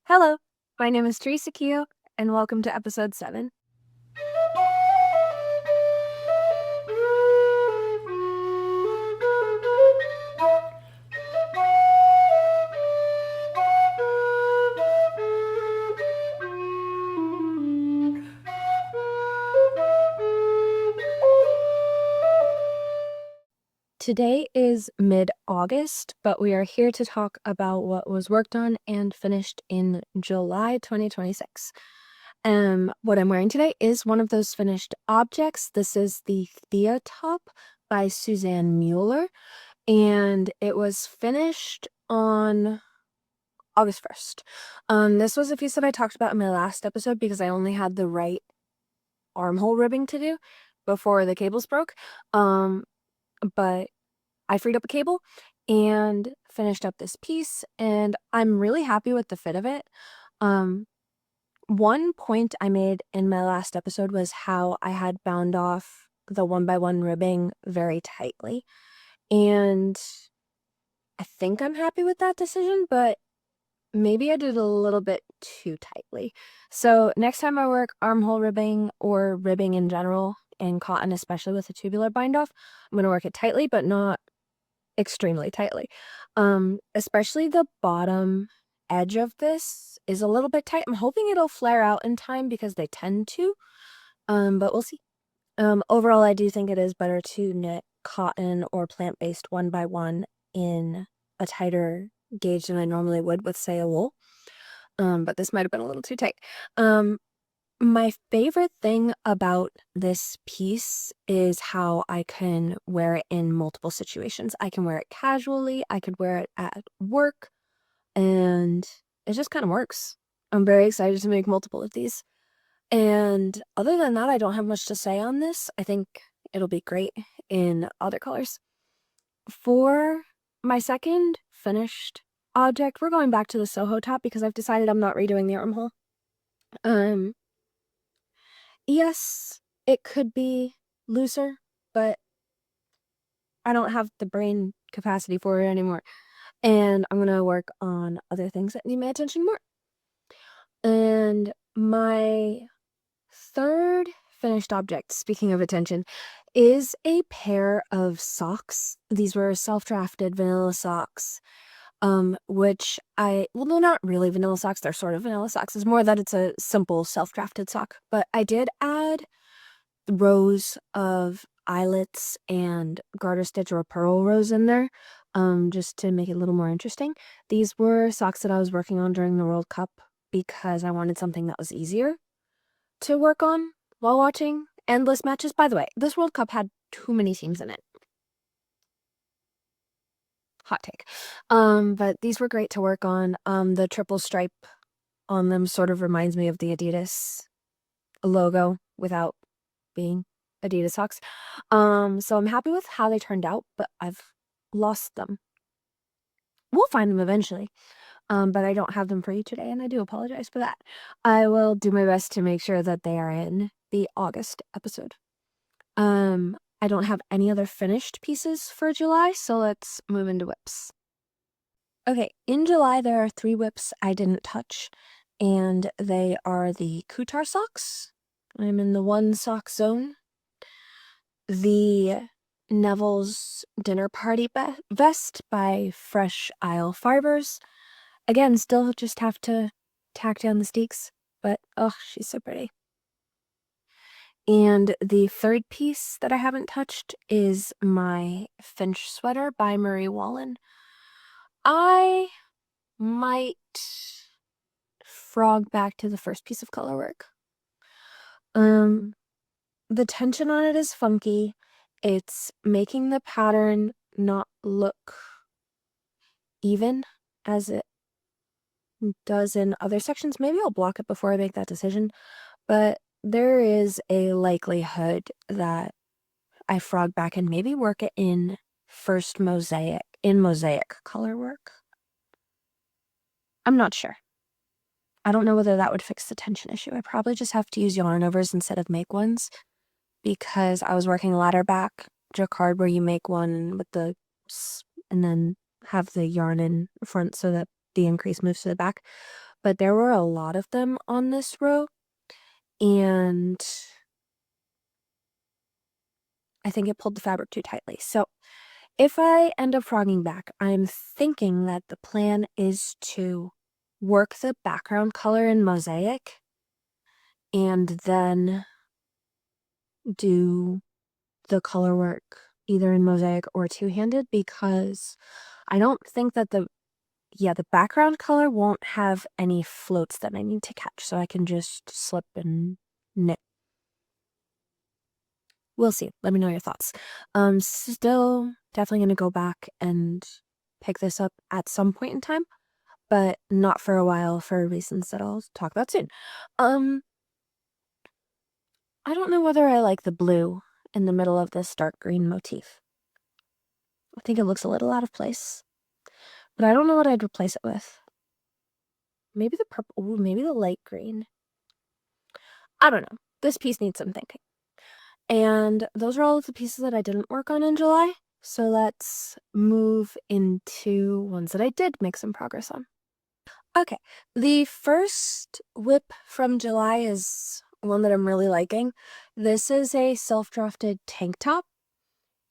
Hello, my name is Teresa Keo, and welcome to episode 7. Today is mid-August, but we are here to talk about what was worked on and finished in July 2026. What I'm wearing today is one of those finished objects. This is the Thea top by Suzanne Mueller, and it was finished on August 1st. This was a piece that I talked about in my last episode because I only had the right armhole ribbing to do before the cables broke. But I freed up a cable and finished up this piece, and I'm really happy with the fit of it. One point I made in my last episode was how I had bound off the 1x1 ribbing very tightly, and I think I'm happy with that decision, but maybe I did a little bit too tightly. So next time I work armhole ribbing or ribbing in general, and cotton especially with a tubular bind off, I'm going to work it tightly, but not extremely tightly. Especially the bottom edge of this is a little bit tight. I'm hoping it'll flare out in time because they tend to, but we'll see. Overall, I do think it is better to knit cotton or plant-based 1x1 in a tighter gauge than I normally would with, say, a wool. But this might have been a little too tight. My favorite thing about this piece is how I can wear it in multiple situations. I can wear it casually, I could wear it at work, and it just kind of works. I'm very excited to make multiple of these. And other than that, I don't have much to say on this. I think it'll be great in other colors. For my second finished object, we're going back to the Soho top because I've decided I'm not redoing the armhole. Yes, it could be looser, but I don't have the brain capacity for it anymore. And I'm going to work on other things that need my attention more. And my third finished object, speaking of attention, is a pair of socks. These were self-drafted vanilla socks, which well, they're not really vanilla socks. They're sort of vanilla socks. It's more that it's a simple self-drafted sock. But I did add rows of eyelets and garter stitch or purl rows in there, just to make it a little more interesting. These were socks that I was working on during the World Cup because I wanted something that was easier to work on while watching endless matches. By the way, this World Cup had too many teams in it. Hot take. But these were great to work on. The triple stripe on them sort of reminds me of the Adidas logo without being Adidas socks. So I'm happy with how they turned out, but I've lost them. We'll find them eventually. But I don't have them for you today, and I do apologize for that. I will do my best to make sure that they are in the August episode. I don't have any other finished pieces for July, so let's move into whips. Okay, in July there are 3 whips I didn't touch, and they are the Kutar socks. I'm in the 1 sock zone. The Neville's Dinner Party vest by Fresh Isle Fibers. Again, still just have to tack down the steeks, but oh, she's so pretty. And the third piece that I haven't touched is my Finch sweater by Marie Wallin. I might frog back to the first piece of color work. The tension on it is funky. It's making the pattern not look even as it does in other sections. Maybe I'll block it before I make that decision, but there is a likelihood that I frog back and maybe work it in mosaic color work. I'm not sure. I don't know whether that would fix the tension issue. I probably just have to use yarn overs instead of make ones, because I was working ladder back jacquard where you make one with and then have the yarn in front so that the increase moves to the back. but there were a lot of them on this row, and I think it pulled the fabric too tightly. So if I end up frogging back, I'm thinking that the plan is to work the background color in Mosaic and then do the color work either in Mosaic or two-handed, because I don't think that the background color won't have any floats that I need to catch, so I can just slip and knit. We'll see. Let me know your thoughts. Still definitely going to go back and pick this up at some point in time, but not for a while for reasons that I'll talk about soon. I don't know whether I like the blue in the middle of this dark green motif. I think it looks a little out of place, but I don't know what I'd replace it with. Maybe the purple, ooh, maybe the light green. I don't know. This piece needs some thinking. And those are all of the pieces that I didn't work on in July. So let's move into ones that I did make some progress on. Okay, the first whip from July is one that I'm really liking. This is a self-drafted tank top,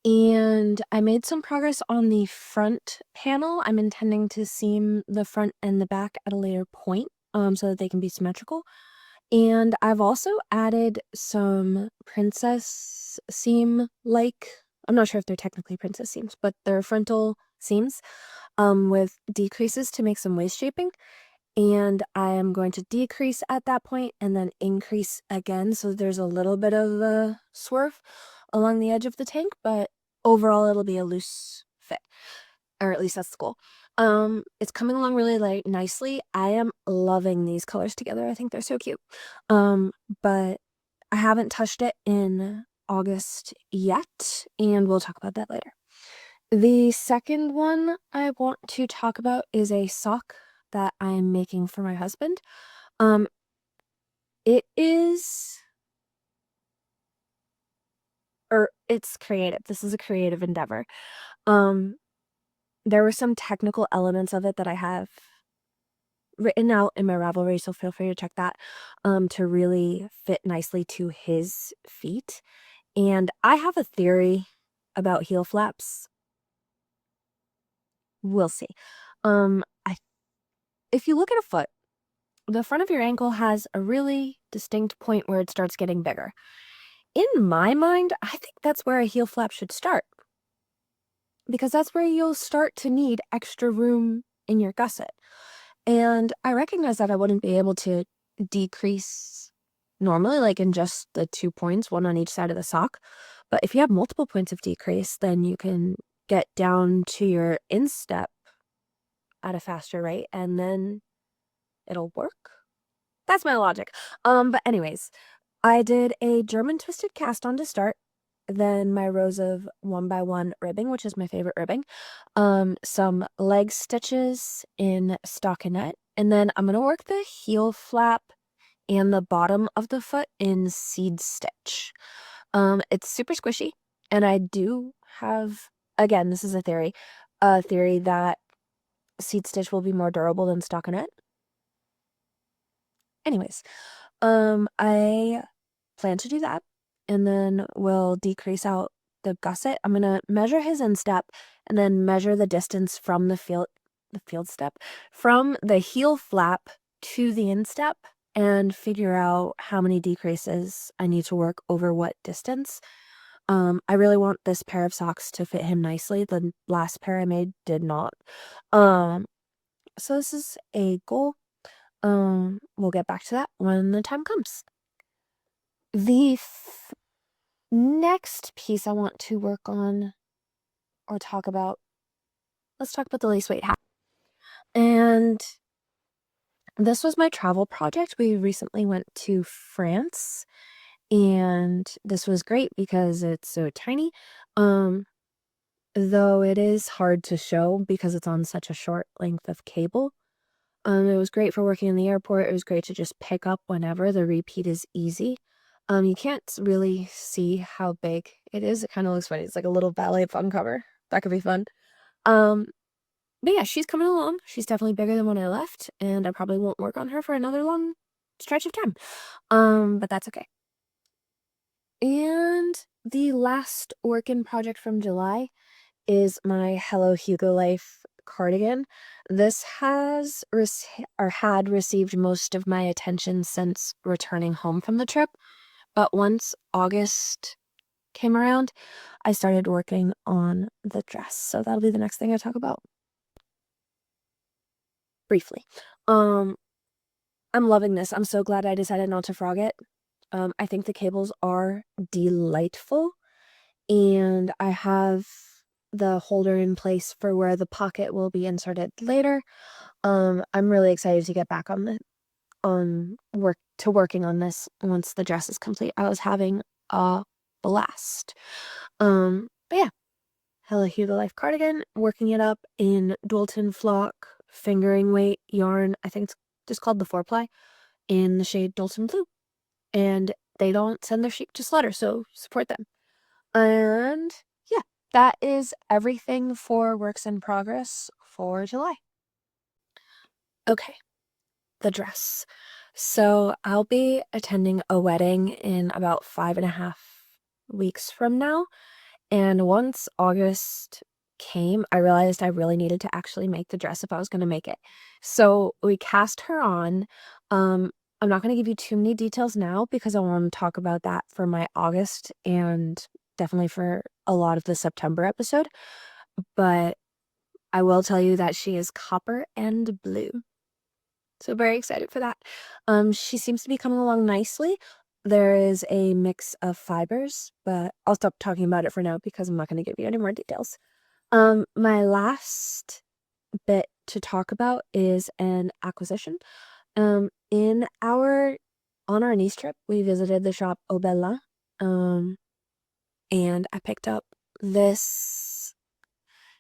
and I made some progress on the front panel. I'm intending to seam the front and the back at a later point, so that they can be symmetrical. And I've also added some princess seam, like, I'm not sure if they're technically princess seams, but they're frontal seams with decreases to make some waist shaping. And I am going to decrease at that point and then increase again, so there's a little bit of a swerve along the edge of the tank, but overall it'll be a loose fit, or at least that's the goal. It's coming along really nicely. I am loving these colors together. I think they're so cute. But I haven't touched it in August yet, and we'll talk about that later. The second one I want to talk about is a sock that I'm making for my husband. It is, or it's creative. This is a creative endeavor. There were some technical elements of it that I have written out in my Ravelry, so feel free to check that, to really fit nicely to his feet. And I have a theory about heel flaps. We'll see. I if you look at a foot, the front of your ankle has a really distinct point where it starts getting bigger. In my mind, I think that's where a heel flap should start, because that's where you'll start to need extra room in your gusset. And I recognize that I wouldn't be able to decrease normally, like in just the 2 points, one on each side of the sock. But if you have multiple points of decrease, then you can get down to your instep at a faster rate, and then it'll work. That's my logic. But anyways, I did a German twisted cast on to start, then my rows of 1x1 ribbing, which is my favorite ribbing, some leg stitches in stockinette, and then I'm gonna work the heel flap and the bottom of the foot in seed stitch. It's super squishy, and I do have, again, this is a theory that seed stitch will be more durable than stockinette. Anyways, I plan to do that, and then we'll decrease out the gusset. I'm gonna measure his instep and then measure the distance from the field step, from the heel flap to the instep, and figure out how many decreases I need to work over what distance. I really want this pair of socks to fit him nicely. The last pair I made did not. So this is a goal. We'll get back to that when the time comes. The next piece I want to work on or talk about, let's talk about the lace weight hat. And this was my travel project. We recently went to France, and this was great because it's so tiny. Though it is hard to show because it's on such a short length of cable. It was great for working in the airport. It was great to just pick up whenever. The repeat is easy. You can't really see how big it is. It kind of looks funny. It's like a little ballet fun cover. That could be fun. But yeah, she's coming along. She's definitely bigger than when I left, and I probably won't work on her for another long stretch of time. But that's okay. And the last work-in project from July is my Hello Hugo Life cardigan. This had received most of my attention since returning home from the trip, but once August came around, I started working on the dress. So that'll be the next thing I talk about briefly. I'm loving this. I'm so glad I decided not to frog it. I think the cables are delightful, and I have the holder in place for where the pocket will be inserted later. I'm really excited to get back working on this once the dress is complete. I was having a blast. But yeah, Hello Hugo Life cardigan, working it up in Doulton flock, fingering weight yarn. I think it's just called the 4-ply in the shade Doulton Blue. And they don't send their sheep to slaughter, so support them. And yeah, that is everything for works in progress for July. Okay, the dress. So I'll be attending a wedding in about 5.5 weeks from now. And once August came, I realized I really needed to actually make the dress if I was going to make it. So we cast her on. I'm not going to give you too many details now because I want to talk about that for my August and definitely for a lot of the September episode. But I will tell you that she is copper and blue. So very excited for that. She seems to be coming along nicely. There is a mix of fibers, but I'll stop talking about it for now because I'm not going to give you any more details. My last bit to talk about is an acquisition. On our niece trip, we visited the shop Au Bella, and I picked up this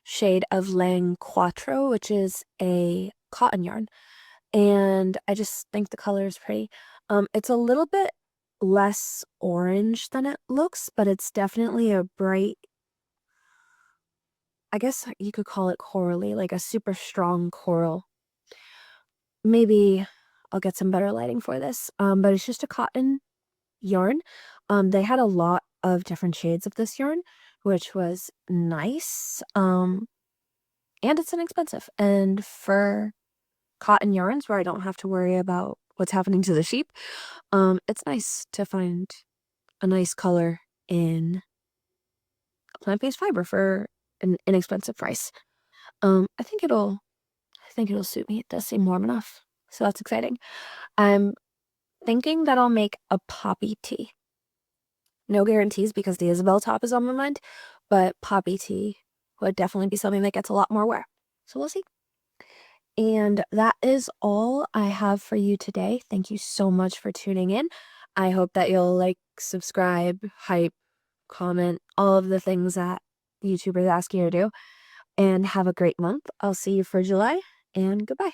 shade of Lang Quattro, which is a cotton yarn, and I just think the color is pretty. It's a little bit less orange than it looks, but it's definitely a bright, I guess you could call it corally, like a super strong coral. Maybe I'll get some better lighting for this. But it's just a cotton yarn. They had a lot of different shades of this yarn, which was nice. And it's inexpensive. And for cotton yarns where I don't have to worry about what's happening to the sheep, it's nice to find a nice color in plant-based fiber for an inexpensive price. I think it'll suit me. It does seem warm enough, so that's exciting. I'm thinking that I'll make a poppy tea. No guarantees because the Isabel top is on my mind, but poppy tea would definitely be something that gets a lot more wear. So we'll see. And that is all I have for you today. Thank you so much for tuning in. I hope that you'll like, subscribe, hype, comment, all of the things that YouTubers ask you to do. And have a great month. I'll see you for July, and goodbye.